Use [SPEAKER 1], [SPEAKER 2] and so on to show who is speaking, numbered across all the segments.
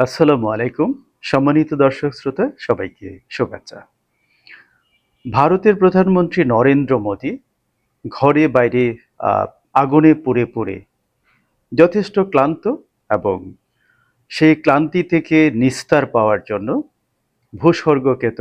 [SPEAKER 1] আসসালামু আলাইকুম। সম্মানিত দর্শক শ্রোতা সবাইকে শুভেচ্ছা। ভারতের প্রধানমন্ত্রী নরেন্দ্র মোদী ঘরে বাইরে আ আগুনে পুড়ে, পুড়ে যথেষ্ট ক্লান্ত এবং সেই ক্লান্তি থেকে নিস্তার পাওয়ার জন্য ভূস্বর্গকেত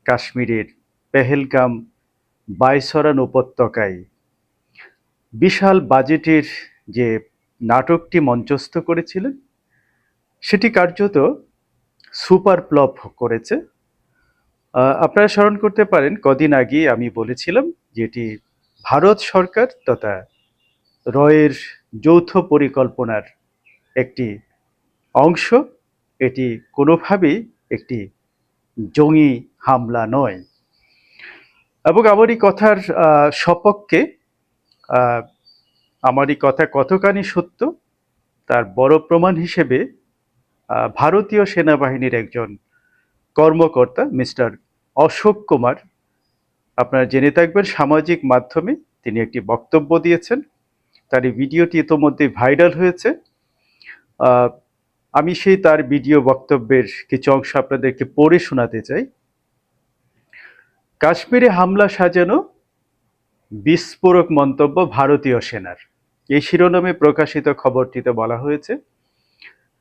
[SPEAKER 1] কাশ্মীরের পেহেলগাম বায়সরান উপত্যকায় বিশাল বাজেটের যে নাটকটি মঞ্চস্থ করেছিলেন, সেটি কার্যত সুপার ফ্লপ করেছে। আপনারা স্মরণ করতে পারেন কদিন আগেই আমি বলেছিলাম যে এটি ভারত সরকার তথা রয়ের যৌথ পরিকল্পনার একটি অংশ। এটি কোনোভাবেই একটি জঙ্গি হামলা নয়। এবং আমার এই কথার সপক্ষে আমার এই কথা কতখানি সত্য তার বড় প্রমাণ হিসেবে ভারতীয় সেনাবাহিনীর একজন কর্মকর্তা মিস্টার অশোক কুমার, আপনারা জেনে থাকবেন সামাজিক মাধ্যমে তিনি একটি বক্তব্য দিয়েছেন। তার এই ভিডিওটি ইতোমধ্যে ভাইরাল হয়েছে। আমি তার ভিডিও বক্তব্যের কিছু অংশ আপনাদেরকে পড়ে শোনাতে চাই। কাশ্মীরে হামলা সাজানো বিস্ফোরক মন্তব্য ভারতীয় সেনার, এই শিরোনামে প্রকাশিত খবরটিতে বলা হয়েছে,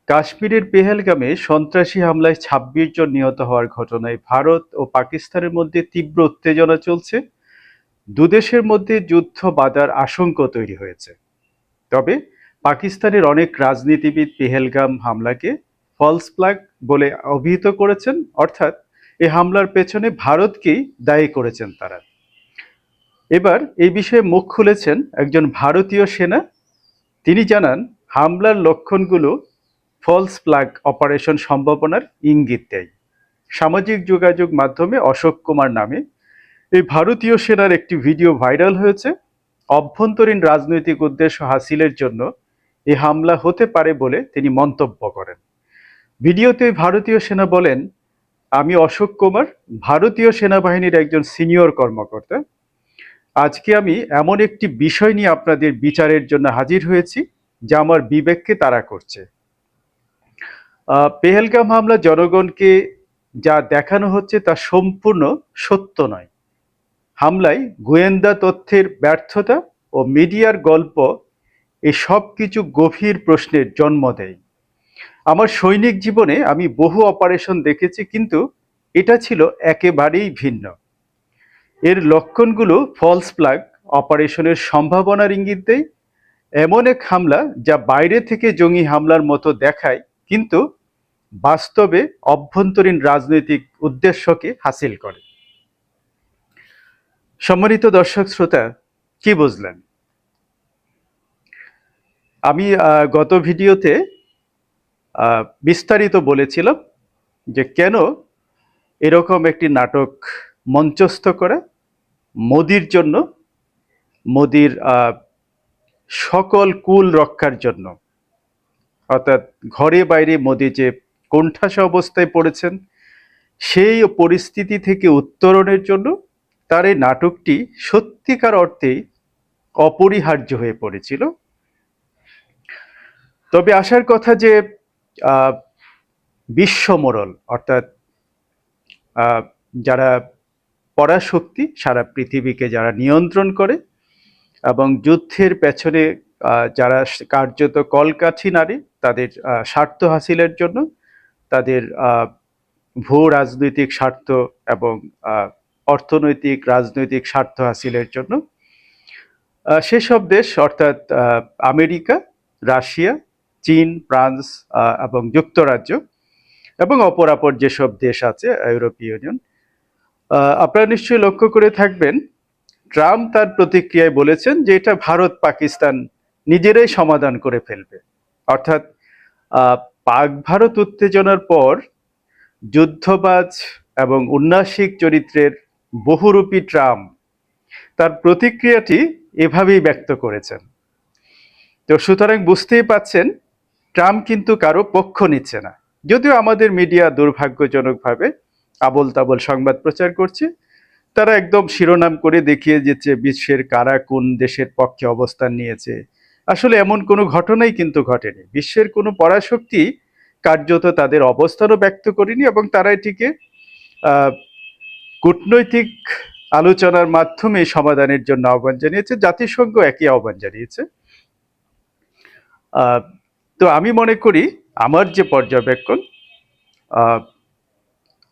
[SPEAKER 1] কাশ্মীরের পেহেলগামে সন্ত্রাসী হামলায় ২৬ জন নিহত হওয়ার ঘটনায় ভারত ও পাকিস্তানের মধ্যে তীব্র উত্তেজনা চলছে। দুদেশের মধ্যে যুদ্ধ বাধার আশঙ্কা তৈরি হয়েছে। তবে পাকিস্তানের অনেক রাজনীতিবিদ পেহেলগাম হামলাকে ফলস ফ্ল্যাগ বলে অভিহিত করেছেন, অর্থাৎ এই হামলার পেছনে ভারতকেই দায়ী করেছেন তারা। এবার এই বিষয়ে মুখ খুলেছেন একজন ভারতীয় সেনা। তিনি জানান, হামলার লক্ষণগুলো ফলস ফ্ল্যাগ অপারেশন সম্ভাবনার ইঙ্গিত দেয়। সামাজিক যোগাযোগ মাধ্যমে অশোক কুমার নামে এই ভারতীয় সেনার একটি ভিডিও ভাইরাল হয়েছে। অভ্যন্তরীণ রাজনৈতিক উদ্দেশ্য হাসিলের জন্য এই হামলা হতে পারে বলে তিনি মন্তব্য করেন। ভিডিওতে ভারতীয় সেনা বলেন, আমি অশোক কুমার, ভারতীয় সেনাবাহিনীর একজন সিনিয়র কর্মকর্তা। আজকে আমি এমন একটি বিষয় নিয়ে আপনাদের বিচারের জন্য হাজির হয়েছি যা আমার বিবেককে তাড়া করছে। পেহেলগাম হামলা জনগণকে যা দেখানো হচ্ছে তা সম্পূর্ণ সত্য নয়। হামলায় গোয়েন্দা তথ্যের ব্যর্থতা ও মিডিয়ার গল্প এই সব কিছু গভীর প্রশ্নের জন্ম দেয়। আমার সৈনিক জীবনে আমি বহু অপারেশন দেখেছি, কিন্তু এটা ছিল একেবারেই ভিন্ন। এর লক্ষণগুলো ফলস ফ্ল্যাগ অপারেশনের সম্ভাবনার ইঙ্গিত দেয়, এমন এক হামলা যা বাইরে থেকে জঙ্গি হামলার মতো দেখায় কিন্তু বাস্তবে অভ্যন্তরীণ রাজনৈতিক উদ্দেশ্যকে হাসিল করে। সম্মানিত দর্শক শ্রোতা, কি বুঝলেন? আমি গত ভিডিওতে বিস্তারিত বলেছিলাম যে কেন এরকম একটি নাটক মঞ্চস্থ করে মোদির জন্য, মোদির সকল কুল রক্ষার জন্য, অর্থাৎ ঘরে বাইরে মোদি যে কোণঠাসা অবস্থায় পড়েছেন সেই পরিস্থিতি থেকে উত্তরণের জন্য তার এই নাটকটি সত্যিকার অর্থেই অপরিহার্য হয়ে পড়েছিল। তবে আসার কথা যে বিশ্বমোড়ল, অর্থাৎ যারা পরাশক্তি সারা পৃথিবীকে যারা নিয়ন্ত্রণ করে এবং যুদ্ধের পেছনে যারা কার্যত কলকাঠি নাড়ে তাদের স্বার্থ হাসিলের জন্য, তাদের ভূ রাজনৈতিক স্বার্থ এবং অর্থনৈতিক রাজনৈতিক স্বার্থ হাসিলের জন্য সেসব দেশ, অর্থাৎ আমেরিকা, রাশিয়া, চীন, ফ্রান্স এবং যুক্তরাজ্য এবং অপরাপর যেসব দেশ আছে ইউরোপীয় ইউনিয়ন, আপনারা নিশ্চয়ই লক্ষ্য করে থাকবেন ট্রাম্প তার প্রতিক্রিয়ায় বলেছেন যে এটা ভারত পাকিস্তান নিজেরাই সমাধান করে ফেলবে। অর্থাৎ পাক ভারত উত্তেজনার পর যুদ্ধবাজ এবং উন্নাসিক চরিত্রের বহুরূপী ট্রাম্প তার প্রতিক্রিয়াটি এভাবেই ব্যক্ত করেছেন। তো সুতরাং বুঝতেই পাচ্ছেন ট্রাম্প কিন্তু কারো পক্ষ নিচ্ছে না। যদিও আমাদের মিডিয়া দুর্ভাগ্যজনকভাবে আবল তাবল সংবাদ প্রচার করছে, তারা একদম শিরোনাম করে দেখিয়ে দিচ্ছে বিশ্বের কারা কোন দেশের পক্ষে অবস্থান নিয়েছে। আসলে এমন কোনো ঘটনাই কিন্তু ঘটেনি। বিশ্বের কোনো পরাশক্তি কার্যত তাদের অবস্থানও ব্যক্ত করেনি, এবং তারা এটিকে আহ, কূটনৈতিক আলোচনার মাধ্যমে সমাধানের জন্য আহ্বান জানিয়েছে। জাতিসংঘ একই আহ্বান জানিয়েছে। আহ, তো আমি মনে করি, আমার যে পর্যবেক্ষণ, আহ,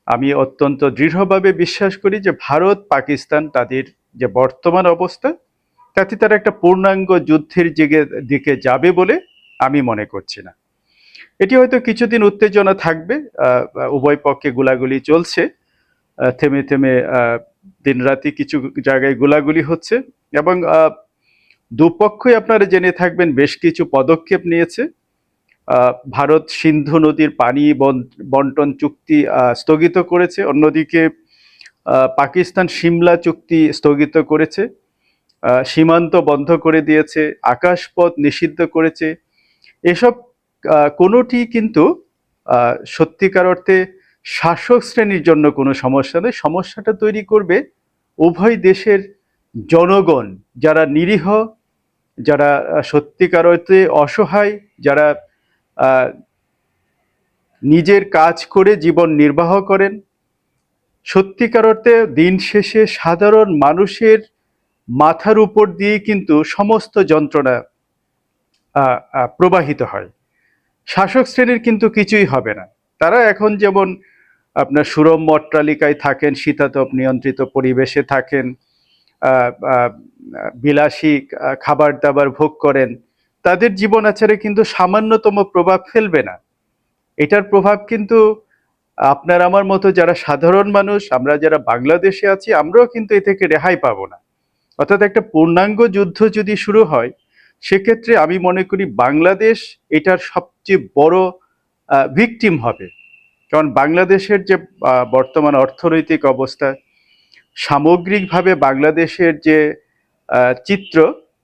[SPEAKER 1] আমি অত্যন্ত দৃঢ়ভাবে বিশ্বাস করি যে ভারত পাকিস্তান তাদের যে বর্তমান অবস্থা, তাতে তারা একটা পূর্ণাঙ্গ যুদ্ধের দিকে যাবে বলে আমি মনে করছি না। এটি হয়তো কিছুদিন উত্তেজনা থাকবে, উভয় পক্ষে গোলাগুলি চলছে, থেমে থেমে দিনরাতি কিছু জায়গায় গোলাগুলি হচ্ছে, এবং দুপক্ষই আপনারা জেনে থাকবেন বেশ কিছু পদক্ষেপ নিয়েছে। ভারত সিন্ধু নদীর পানি বন্টন চুক্তি স্থগিত করেছে, অন্যদিকে পাকিস্তান সিমলা চুক্তি স্থগিত করেছে, সীমান্ত বন্ধ করে দিয়েছে, আকাশপথ নিষিদ্ধ করেছে। এসব কোনোটি কিন্তু সত্যিকার অর্থে শাসক শ্রেণীর জন্য কোনো সমস্যা নেই। সমস্যাটা তৈরি করবে উভয় দেশের জনগণ, যারা নিরীহ, যারা সত্যিকার অর্থে অসহায়, যারা নিজের কাজ করে জীবন নির্বাহ করেন। সত্যিকার অর্থে দিন শেষে সাধারণ মানুষের মাথার উপর দিয়ে কিন্তু সমস্ত যন্ত্রণা প্রবাহিত হয়। শাসক শ্রেণীর কিন্তু কিছুই হবে না। তারা এখন যেমন আপনার সুরম্য অট্টালিকায় থাকেন, শীতাতপ নিয়ন্ত্রিত পরিবেশে থাকেন, বিলাসী খাবার দাবার ভোগ করেন, তাদের জীবন আচারে কিন্তু সামান্যতম প্রভাব ফেলবে না। এটার প্রভাব কিন্তু আপনার আমার মতো যারা সাধারণ মানুষ, আমরা যারা বাংলাদেশে আছি, আমরাও কিন্তু এ থেকে রেহাই পাবো না। অর্থাৎ একটা পূর্ণাঙ্গ যুদ্ধ যদি শুরু হয়, সেক্ষেত্রে আমি মনে করি বাংলাদেশ এটার সবচেয়ে বড় ভিকটিম হবে। কারণ বাংলাদেশের যে বর্তমান অর্থনৈতিক অবস্থা, সামগ্রিকভাবে বাংলাদেশের যে চিত্র,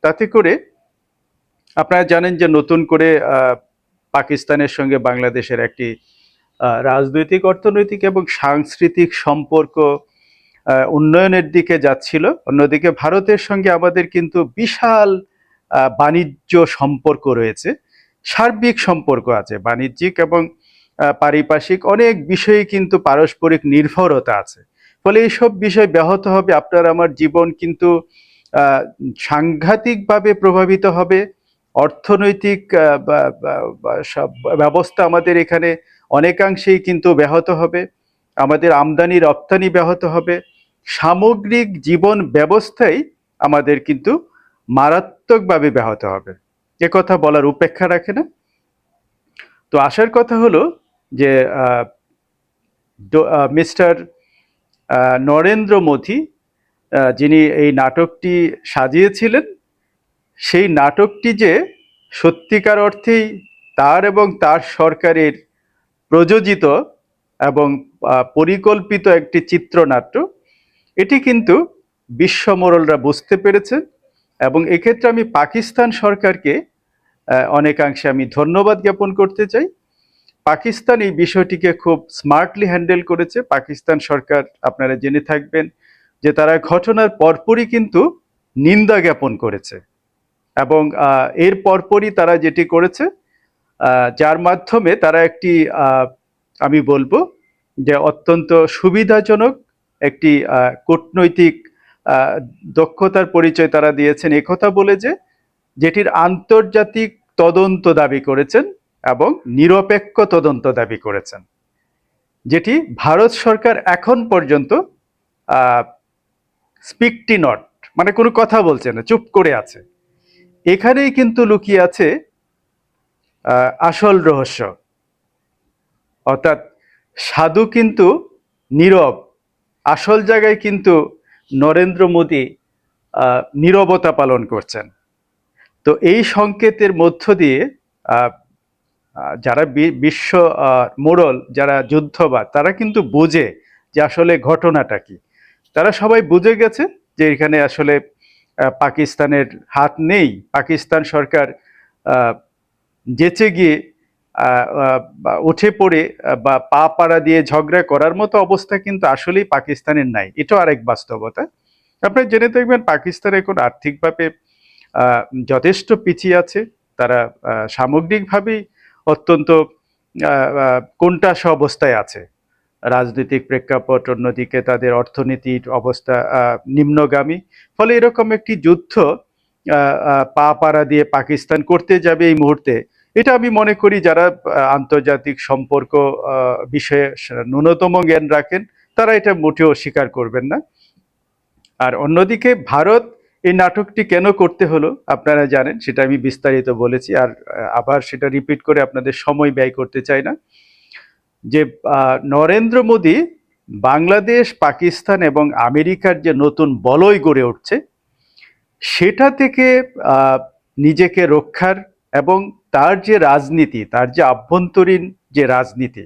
[SPEAKER 1] তাতে করে আপনারা জানেন যে নতুন করে পাকিস্তানের সঙ্গে বাংলাদেশের একটি রাজনৈতিক, অর্থনৈতিক এবং সাংস্কৃতিক সম্পর্ক উন্নয়নের দিকে যাচ্ছিল। অন্যদিকে ভারতের সঙ্গে আমাদের কিন্তু বিশাল বাণিজ্য সম্পর্ক রয়েছে, সার্বিক সম্পর্ক আছে, বাণিজ্যিক এবং পারিপার্শ্বিক অনেক বিষয়ে কিন্তু পারস্পরিক নির্ভরতা আছে। ফলে এইসব বিষয় ব্যাহত হবে, আপনার আমার জীবন কিন্তু সাংঘাতিকভাবে প্রভাবিত হবে। অর্থনৈতিক ব্যবস্থা আমাদের এখানে অনেকাংশেই কিন্তু ব্যাহত হবে, আমাদের আমদানি রপ্তানি ব্যাহত হবে, সামগ্রিক জীবন ব্যবস্থাই আমাদের কিন্তু মারাত্মকভাবে ব্যাহত হবে। এ কথা বলার উপেক্ষা রাখে না। তো আসার কথা হলো যে মিস্টার নরেন্দ্র মোদী, যিনি এই নাটকটি সাজিয়েছিলেন, সেই নাটকটি যে সত্যিকার অর্থেই তার এবং তার সরকারের প্রযোজিত এবং পরিকল্পিত একটি চিত্রনাট্য, এটি কিন্তু বিশ্ব মোড়লরা বুঝতে পেরেছেন। এবং এক্ষেত্রে আমি পাকিস্তান সরকারকে অনেকাংশে আমি ধন্যবাদ জ্ঞাপন করতে চাই। পাকিস্তান এই বিষয়টিকে খুব স্মার্টলি হ্যান্ডেল করেছে। পাকিস্তান সরকার, আপনারা জেনে থাকবেন যে তারা ঘটনার পরপরই কিন্তু নিন্দা জ্ঞাপন করেছে, এবং এর পরপরই তারা যেটি করেছে, যার মাধ্যমে তারা একটি আমি বলবো যে অত্যন্ত সুবিধাজনক একটি কূটনৈতিক দক্ষতার পরিচয় তারা দিয়েছেন, একথা বলে যে যেটির আন্তর্জাতিক তদন্ত দাবি করেছেন এবং নিরপেক্ষ তদন্ত দাবি করেছেন, যেটি ভারত সরকার এখন পর্যন্ত স্পিকটি নট, মানে কোনো কথা বলছে না, চুপ করে আছে। এখানেই কিন্তু লুকিয়ে আছে আসল রহস্য। অর্থাৎ সাধু কিন্তু নীরব, আসল জায়গায় কিন্তু নরেন্দ্র মোদী নীরবতা পালন করছেন। তো এই সংকেতের মধ্য দিয়ে যারা বিশ্ব মোড়ল, যারা যুদ্ধবাদ, তারা কিন্তু বোঝে যে আসলে ঘটনাটা কি। তারা সবাই বুঝে গেছে যে এখানে আসলে পাকিস্তানের হাত নেই। পাকিস্তান সরকার যেচে গিয়ে উঠে পড়ে বা পা পাড়া দিয়ে ঝগড়া করার মতো অবস্থা কিন্তু আসলেই পাকিস্তানের নাই। এটাও আরেক বাস্তবতা। আপনারা জেনে থাকবেন পাকিস্তান এখন আর্থিকভাবে যথেষ্ট পিছিয়ে আছে। তারা সামগ্রিকভাবেই অত্যন্ত কোণঠাসা অবস্থায় আছে। রাজনৈতিক প্রেক্ষাপট, অন্যদিকে তাদের অর্থনীতির অবস্থা নিম্নগামী। ফলে এরকম একটি যুদ্ধ পা পাড়া দিয়ে পাকিস্তান করতে যাবে এই মুহূর্তে, এটা আমি মনে করি যারা আন্তর্জাতিক সম্পর্ক বিষয়ে ন্যূনতম জ্ঞান রাখেন তারা এটা মোটেও স্বীকার করবেন না। আর অন্যদিকে ভারত এই নাটকটি কেন করতে হলো আপনারা জানেন, সেটা আমি বিস্তারিত বলেছি, আর আবার সেটা রিপিট করে আপনাদের সময় ব্যয় করতে চাই না। যে নরেন্দ্র মোদী বাংলাদেশ, পাকিস্তান এবং আমেরিকার যে নতুন বলয় গড়ে উঠছে সেটা থেকে নিজেকে রক্ষার এবং তার যে রাজনীতি, তার যে আভ্যন্তরীণ যে রাজনীতি,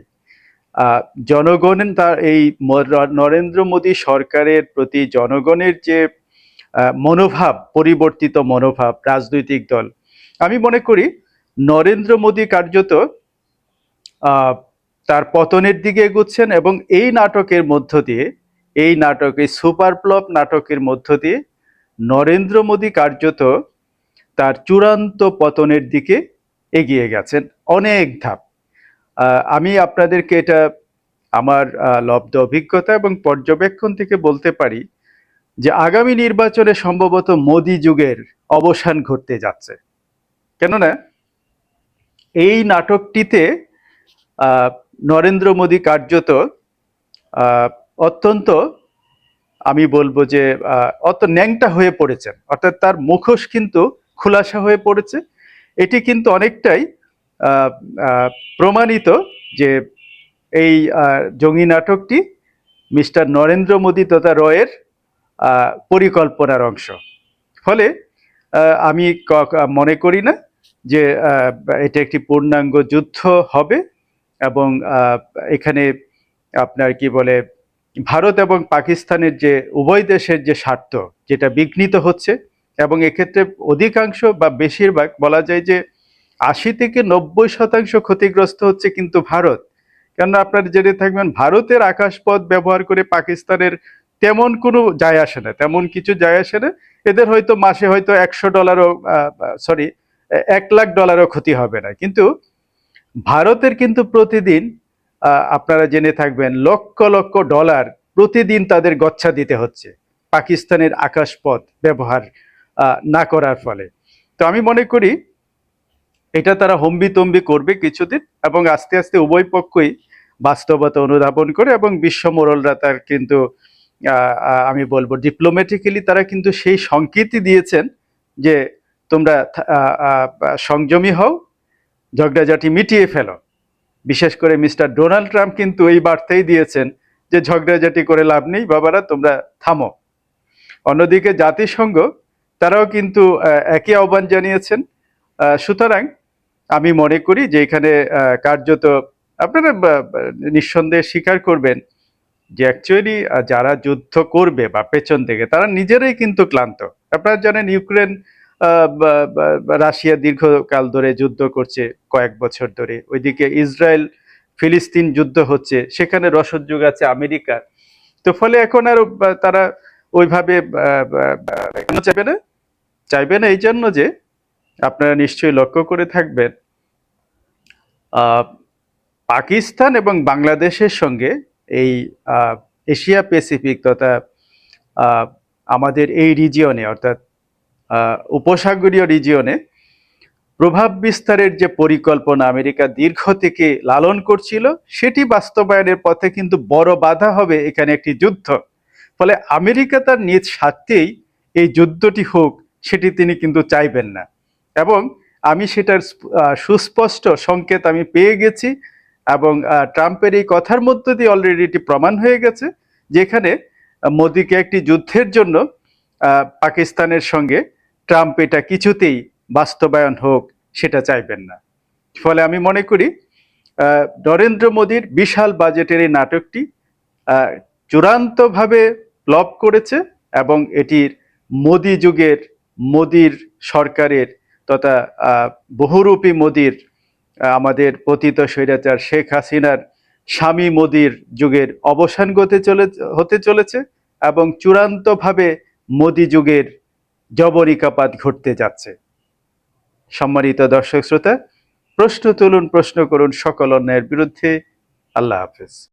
[SPEAKER 1] জনগণের তার এই নরেন্দ্র মোদী সরকারের প্রতি জনগণের যে মনোভাব, পরিবর্তিত মনোভাব, রাজনৈতিক দল, আমি মনে করি নরেন্দ্র মোদী কার্যত তার পতনের দিকে এগুচ্ছেন এবং এই নাটকের মধ্য দিয়ে, এই নাটকে সুপার ফ্লপ নাটকের মধ্য দিয়ে নরেন্দ্র মোদী কার্যত তার চূড়ান্ত পতনের দিকে এগিয়ে গেছেন অনেক ধাপ। আমি আপনাদেরকে এটা আমার লব্ধ অভিজ্ঞতা এবং পর্যবেক্ষণ থেকে বলতে পারি যে আগামী নির্বাচনে সম্ভবত মোদী যুগের অবসান ঘটতে যাচ্ছে। কেননা এই নাটকটিতে নরেন্দ্র মোদী কার্যত অত্যন্ত, আমি বলবো যে অত ন্যাংটা হয়ে পড়েছেন, অর্থাৎ তার মুখোশ কিন্তু খোলাসা হয়ে পড়েছে। এটি কিন্তু অনেকটাই প্রমাণিত যে এই জঙ্গি নাটকটি মিস্টার নরেন্দ্র মোদী তথা রয়ের পরিকল্পনার অংশ। ফলে আমি মনে করি না যে এটা একটি পূর্ণাঙ্গ যুদ্ধ হবে এবং এখানে আপনার কি বলে ভারত এবং পাকিস্তানের যে উভয় দেশের যে স্বার্থ যেটা বিঘ্নিত হচ্ছে, এবং এক্ষেত্রে অধিকাংশ বা বেশিরভাগ বলা যায় যে ৮০ থেকে ৯০% ক্ষতিগ্রস্ত হচ্ছে কিন্তু ভারত। কেননা আপনারা জেনে থাকবেন ভারতের আকাশপথ ব্যবহার করে পাকিস্তানের তেমন কোনো যায় আসে না, তেমন কিছু যায় আসে না। এদের হয়তো মাসে হয়তো $১০০ সরি $১,০০,০০০ ক্ষতি হবে না, কিন্তু ভারতের কিন্তু প্রতিদিন আপনারা জেনে থাকবেন লক্ষ লক্ষ ডলার প্রতিদিন তাদের গচ্ছা দিতে হচ্ছে পাকিস্তানের আকাশপথ ব্যবহার না করার ফলে। তো আমি মনে করি এটা তারা হম্বিতম্বি করবে কিছুদিন এবং আস্তে আস্তে উভয় পক্ষই বাস্তবতা অনুধাবন করে, এবং বিশ্ব মোড়লরা তার কিন্তু আমি বলবো ডিপ্লোম্যাটিক্যালি তারা কিন্তু সেই সংকেতই দিয়েছেন যে তোমরা সংযমী হও, ঝগড়াঝাটি মিটিয়ে ফেলো। বিশেষ করে মিস্টার ডোনাল্ড ট্রাম্প কিন্তু এই বার্তাই দিয়েছেন যে ঝগড়াঝাটি করে লাভ নেই বাবারা, তোমরা থামো। অন্যদিকে জাতিসংঘ তারাও কিন্তু একই আহ্বান জানিয়েছেন। সুতরাং আমি মনে করি যে এখানে কার্যত আপনারা নিঃসন্দেহে স্বীকার করবেন যে অ্যাকচুয়ালি যারা যুদ্ধ করবে বা পেছন থেকে তারা নিজেরাই কিন্তু ক্লান্ত। আপনারা জানেন ইউক্রেন রাশিয়া দীর্ঘকাল ধরে যুদ্ধ করছে, কয়েক বছর ধরে। ওইদিকে ইসরায়েল ফিলিস্তিন যুদ্ধ হচ্ছে, সেখানে রসদ যোগাচ্ছে আমেরিকা। তো ফলে এখন আর তারা ওইভাবে চাইবে না এই জন্য যে আপনারা নিশ্চয়ই লক্ষ্য করে থাকবেন পাকিস্তান এবং বাংলাদেশের সঙ্গে এই এশিয়া প্যাসিফিক তথা আমাদের এই রিজিয়নে অর্থাৎ উপসাগরীয় রিজিয়নে প্রভাব বিস্তারের যে পরিকল্পনা আমেরিকা দীর্ঘ থেকে লালন করছিল সেটি বাস্তবায়নের পথে কিন্তু বড় বাধা হবে এখানে একটি যুদ্ধ। ফলে আমেরিকা তার নিজ স্বার্থেই এই যুদ্ধটি হোক সেটি তিনি কিন্তু চাইবেন না, এবং আমি সেটার সুস্পষ্ট সংকেত আমি পেয়ে গেছি, এবং ট্রাম্পের এই কথার মধ্য দিয়ে অলরেডি এটি প্রমাণ হয়ে গেছে যেখানে মোদিকে একটি যুদ্ধের জন্য পাকিস্তানের সঙ্গে ট্রাম্প এটা কিছুতেই বাস্তবায়ন হোক সেটা চাইবেন না। ফলে আমি মনে করি নরেন্দ্র মোদীর বিশাল বাজেটের এই নাটকটি চূড়ান্তভাবে ফ্লপ করেছে, এবং এটির মোদী যুগের, মোদীর সরকারের তথা বহুরূপী মোদীর, আমাদের পতিত স্বৈরাচার শেখ হাসিনার স্বামী মোদীর যুগের অবসান হতে চলেছে, এবং চূড়ান্তভাবে মোদী যুগের জবনিকাপাত ঘটতে যাচ্ছে। সম্মানিত দর্শক শ্রোতা, প্রশ্ন তুলুন, প্রশ্ন করুন সকল অন্যায়ের বিরুদ্ধে। আল্লাহ হাফেজ।